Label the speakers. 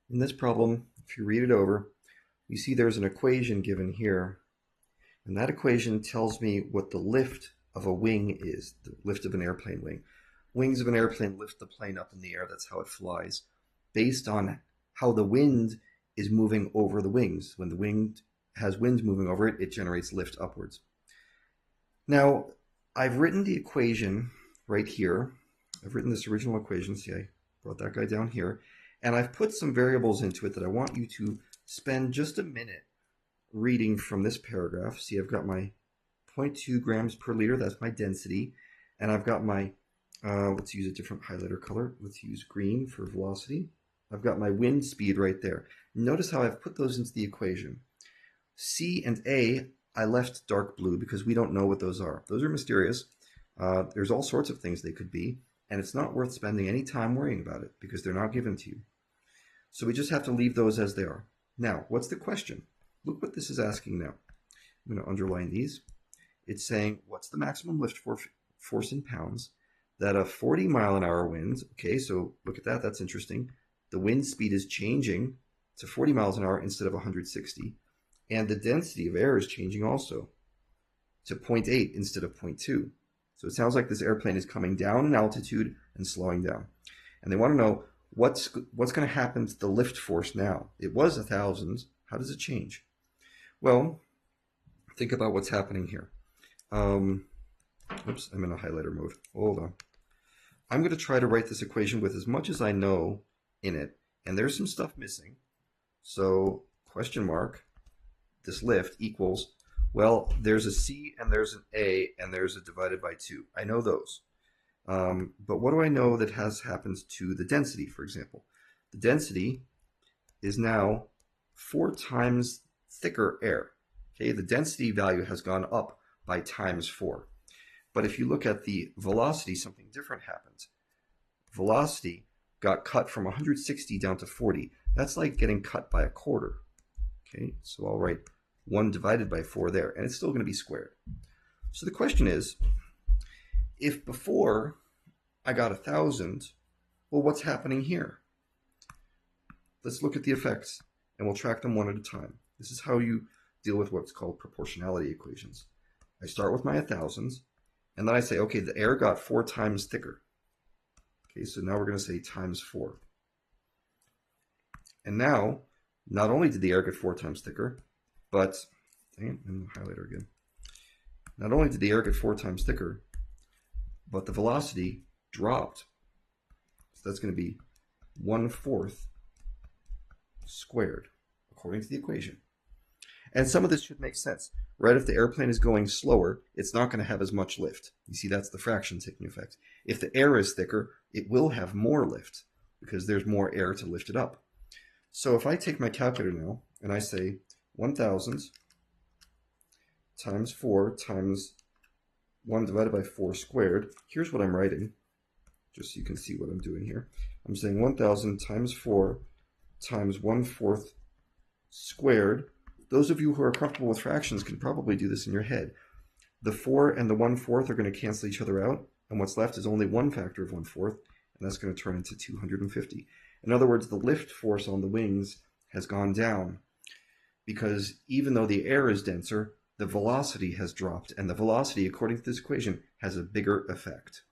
Speaker 1: In this problem, if you read it over, you see there's an equation given here, and that equation tells me what the lift of a wing is, the lift of an airplane wing. Wings of an airplane lift the plane up in the air, that's how it flies, based on how the wind is moving over the wings. When the wind has wind moving over it, it generates lift upwards. Now, I've written the equation right here. I've written this original equation. See, I brought that guy down here. And I've put some variables into it that I want you to spend just a minute reading from this paragraph. See, I've got my 0.2 grams per liter. That's my density. And I've got my, let's use a different highlighter color. Let's use green for velocity. I've got my wind speed right there. Notice how I've put those into the equation. C and A, I left dark blue because we don't know what those are. Those are mysterious. There's all sorts of things they could be, and it's not worth spending any time worrying about it because they're not given to you. So we just have to leave those as they are. Now, what's the question? Look what this is asking now. I'm going to underline these. It's saying, what's the maximum lift force in pounds that a 40-mile-an-hour wind, okay, so look at that, that's interesting. The wind speed is changing to 40 miles an hour instead of 160. And the density of air is changing also to 0.8 instead of 0.2. So it sounds like this airplane is coming down in altitude and slowing down. And they want to know what's going to happen to the lift force now. It was 1,000. How does it change? Well, think about what's happening here. Oops, I'm in a highlighter mode. Hold on. I'm going to try to write this equation with as much as I know in it. And there's some stuff missing. So question mark, this lift equals, well, there's a C and there's an A and there's a divided by 2. I know those. But what do I know that has happened to the density, for example? The density is now 4 times thicker air. Okay, the density value has gone up by times 4. But if you look at the velocity, something different happens. Velocity got cut from 160 down to 40. That's like getting cut by a quarter. Okay, so I'll write 1 divided by 4 there, and it's still going to be squared. So the question is, if before I got 1,000, well, what's happening here? Let's look at the effects, and we'll track them one at a time. This is how you deal with what's called proportionality equations. I start with my 1,000s, and then I say, okay, the air got 4 times thicker. Okay, so now we're going to say times 4. And now, not only did the air get 4 times thicker, but, dang it, I'm going to highlighter again. Not only did the air get 4 times thicker, but the velocity dropped. So that's going to be 1/4 squared, according to the equation. And some of this should make sense, right? If the airplane is going slower, it's not going to have as much lift. You see, that's the fraction taking effect. If the air is thicker, it will have more lift because there's more air to lift it up. So if I take my calculator now and I say 1,000 times 4 times 1 divided by 4 squared, here's what I'm writing, just so you can see what I'm doing here. I'm saying 1,000 times 4 times 1/4 squared. Those of you who are comfortable with fractions can probably do this in your head. The 4 and the 1/4 are going to cancel each other out, and what's left is only one factor of 1/4, and that's going to turn into 250. In other words, the lift force on the wings has gone down because even though the air is denser, the velocity has dropped, and the velocity, according to this equation, has a bigger effect.